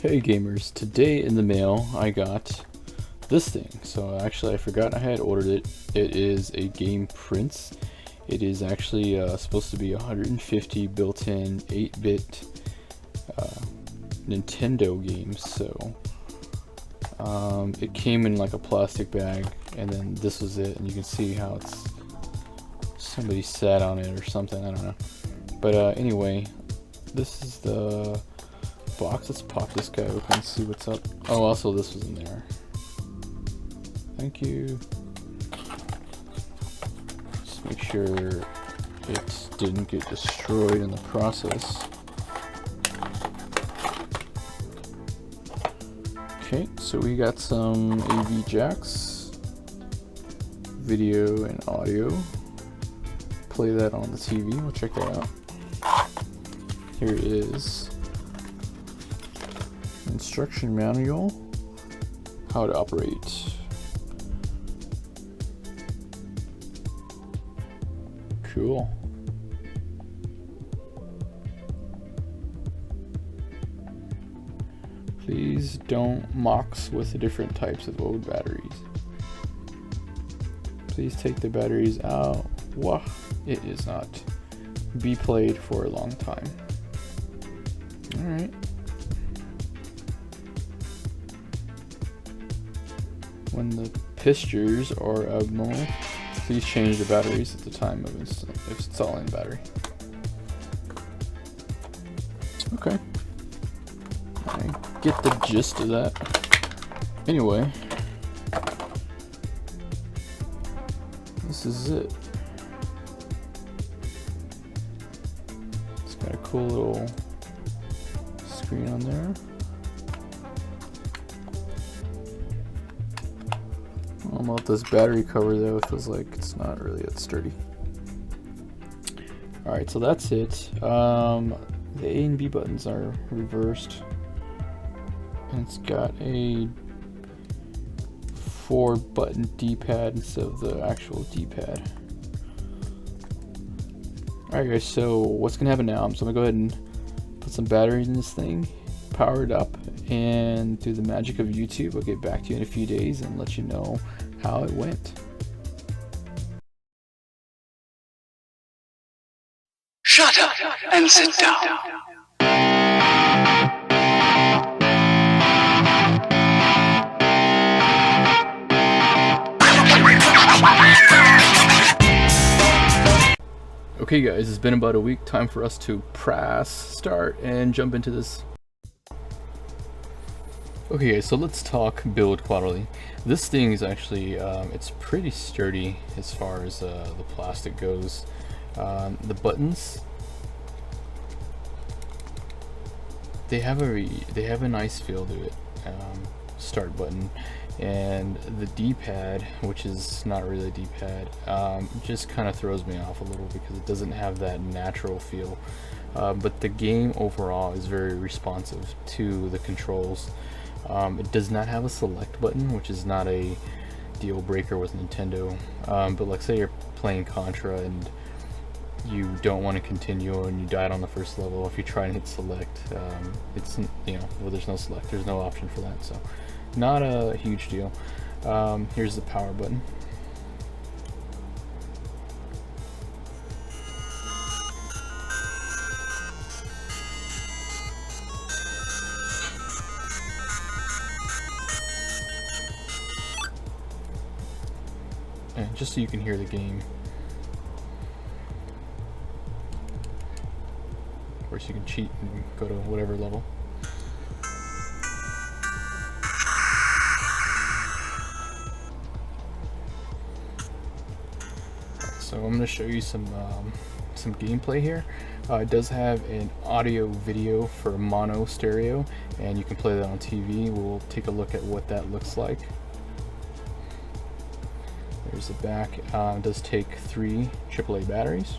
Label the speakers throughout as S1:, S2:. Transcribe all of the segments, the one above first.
S1: Hey gamers, today in the mail I got this thing. So actually I forgot I had ordered it. It is a Game Prince. It is actually supposed to be 150 built-in 8-bit Nintendo games. So it came in like a plastic bag, and then this was it, and you can see how it's somebody sat on it or something, I don't know. But anyway, this is the box. Let's pop this guy open and see what's up. Oh, also this was in there. Thank you. Just make sure it didn't get destroyed in the process. Okay, so we got some AV jacks, video and audio. Play that on the TV. We'll check that out. Here it is. Instruction manual, how to operate. Cool. Please don't mix with the different types of old batteries. Please take the batteries out. Wah, it is not. Be played for a long time. Alright. When the pistons are abnormal, please change the batteries at the time of installing the battery. Okay. I get the gist of that. Anyway, this is it. It's got a cool little screen on there. I don't know what this battery cover though, it feels like it's not really that sturdy. Alright, so that's it. The A and B buttons are reversed. And it's got a 4-button D-pad instead of the actual D-pad. Alright guys, so what's gonna happen now? So I'm gonna go ahead and put some batteries in this thing, power it up, and through the magic of YouTube, I'll get back to you in a few days and let you know how it went.
S2: Shut up and sit down.
S1: Okay guys, it's been about a week. Time for us to press start and jump into this. Okay guys, so let's talk build quality. This thing is actually, it's pretty sturdy as far as the plastic goes. The buttons, they have a nice feel to it. Start button, and the D-pad, which is not really a D-pad, just kind of throws me off a little because it doesn't have that natural feel. But the game overall is very responsive to the controls. It does not have a select button, which is not a deal breaker with Nintendo. But like say you're playing Contra and you don't want to continue and you died on the first level, if you try and hit select, it's, you know, well, there's no select, there's no option for that, so not a huge deal. Here's the power button. And just so you can hear the game. Of course you can cheat and go to whatever level. So I'm going to show you some gameplay here. It does have an audio video for mono stereo, and you can play that on TV. We'll take a look at what that looks like. There's the back. It does take 3 AAA batteries.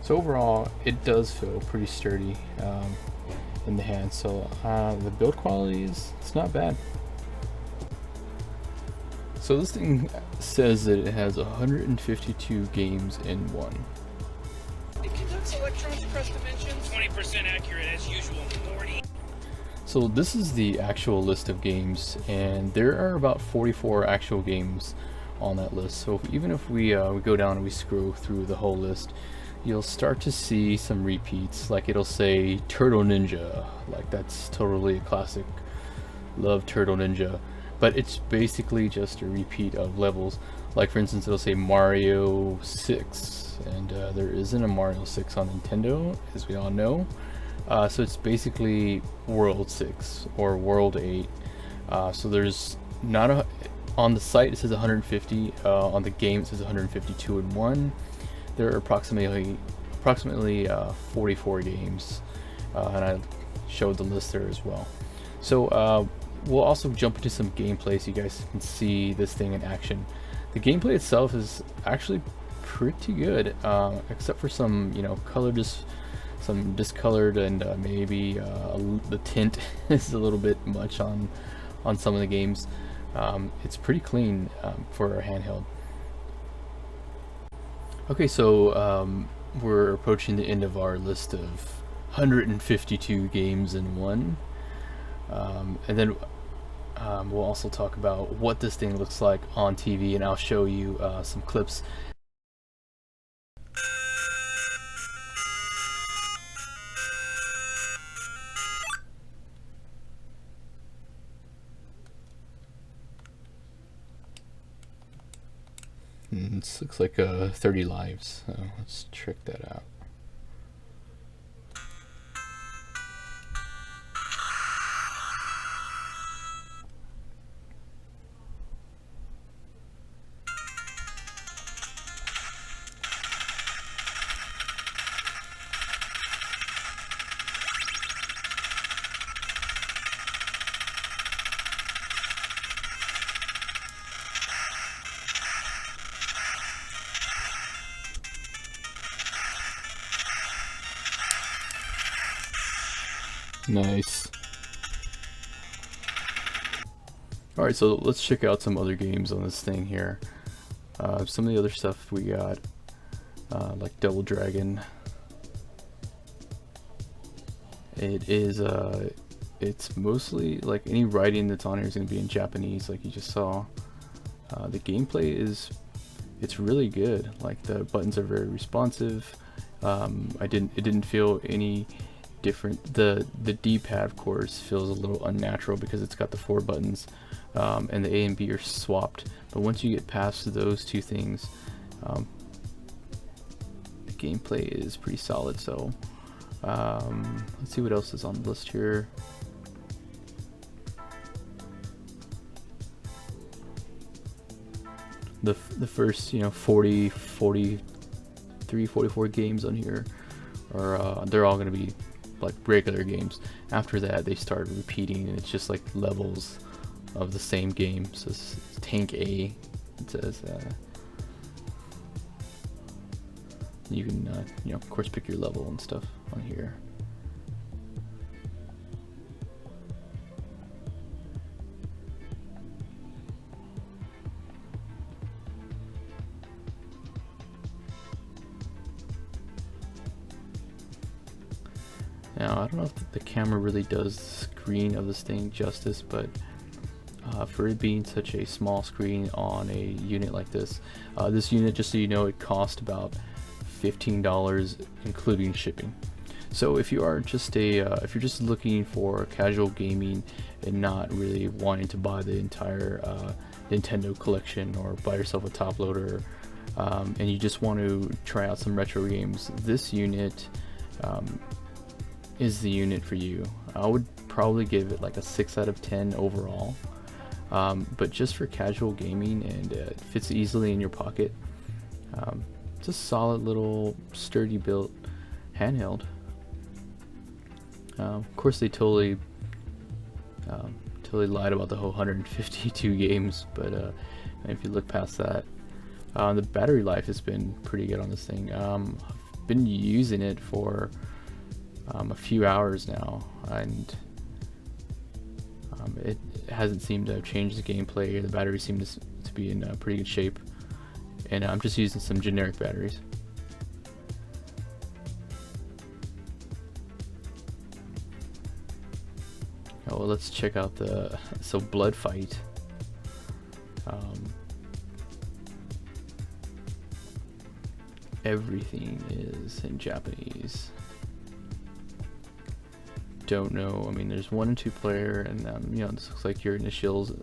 S1: So overall, it does feel pretty sturdy in the hand. So the build quality it's not bad. So this thing says that it has 152 games in one.
S3: It conducts electrons across dimensions.
S4: 20% accurate as usual, Morty.
S1: So this is the actual list of games, and there are about 44 actual games on that list. So even if we go down and we scroll through the whole list, you'll start to see some repeats. Like it'll say Turtle Ninja, like that's totally a classic. Love Turtle Ninja, but it's basically just a repeat of levels. Like for instance, it'll say Mario 6, and there isn't a Mario 6 on Nintendo, as we all know. So it's basically World 6 or World 8. So there's not a, on the site it says 150, on the game it says 152 and 1. There are approximately 44 games, and I showed the list there as well. So we'll also jump into some gameplay so you guys can see this thing in action. The gameplay itself is actually pretty good, except for some, some discolored, and maybe the tint is a little bit much on some of the games. It's pretty clean for a handheld. Okay, so we're approaching the end of our list of 152 games in one, and then we'll also talk about what this thing looks like on TV, and I'll show you some clips. This looks like 30 lives, so let's check that out. Nice. Alright, so let's check out some other games on this thing here. Some of the other stuff we got, like Double Dragon. It's mostly, like, any writing that's on here is going to be in Japanese, like you just saw. The gameplay it's really good. Like, the buttons are very responsive. It didn't feel any different. The D-pad, of course, feels a little unnatural because it's got the 4 buttons, and the A and B are swapped. But once you get past those two things, the gameplay is pretty solid. So let's see what else is on the list here. The first 43, 44 games on here are they're all going to be like regular games. After that they start repeating, and it's just like levels of the same game. So it's Tank A, it says. You can of course pick your level and stuff on here. Now, I don't know if the camera really does the screen of this thing justice, but for it being such a small screen on a unit like this, this unit, just so you know, it cost about $15 including shipping. So if you are just if you're just looking for casual gaming and not really wanting to buy the entire Nintendo collection, or buy yourself a top loader, and you just want to try out some retro games, this unit is the unit for you. I would probably give it like a 6 out of 10 overall, but just for casual gaming, and it fits easily in your pocket. It's a solid little sturdy built handheld. Of course they totally lied about the whole 152 games, but if you look past that, the battery life has been pretty good on this thing. I've been using it for a few hours now, and it hasn't seemed to have changed the gameplay. The battery seems to be in pretty good shape, and I'm just using some generic batteries. Oh, well, let's check out the Blood Fight. Everything is in Japanese. Don't know. I mean, there's 1 and 2 player, and this looks like your initials.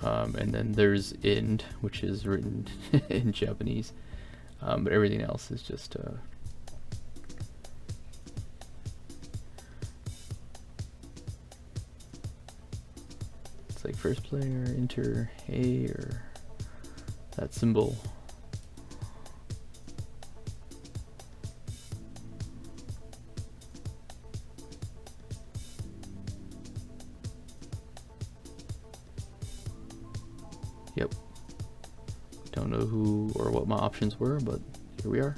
S1: And then there's end, which is written in Japanese, but everything else is just it's like first player, enter A, or that symbol. Yep. Don't know who or what my options were, but here we are.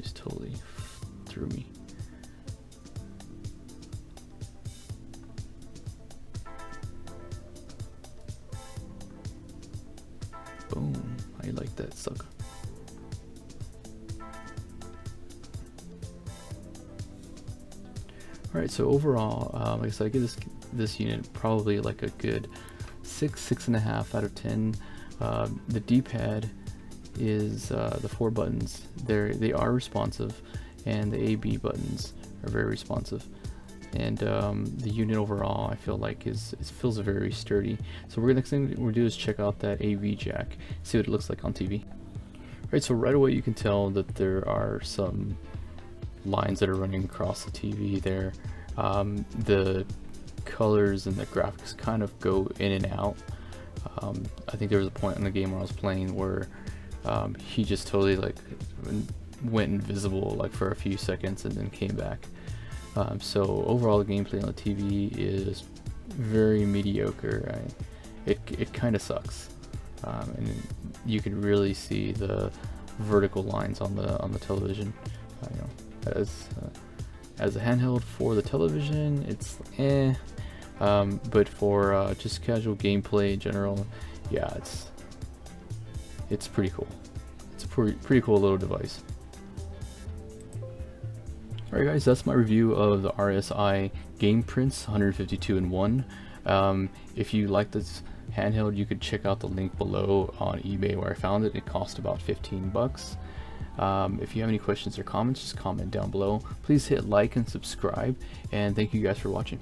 S1: Just totally threw me. Boom. I like that sucker. Alright, so overall, like I said, I give this unit probably like a good 6.5 out of 10. The D-pad is the 4 buttons. They are responsive, and the A/B buttons are very responsive. And the unit overall, I feel like it feels very sturdy. So next thing we'll do is check out that AV jack, see what it looks like on TV. Alright, so right away you can tell that there are some lines that are running across the TV there. The colors and the graphics kind of go in and out. I think there was a point in the game where I was playing where he just totally like went invisible like for a few seconds and then came back. So overall the gameplay on the TV is very mediocre. It kind of sucks, and you can really see the vertical lines on the television. As a handheld for the television, it's but for just casual gameplay in general, yeah, it's pretty cool. It's a pretty cool little device. Alright guys, that's my review of the RSI Game Prince 152 in 1. If you like this handheld, you could check out the link below on eBay where I found it. It cost about 15 bucks. If you have any questions or comments, just comment down below. Please hit like and subscribe, and thank you guys for watching.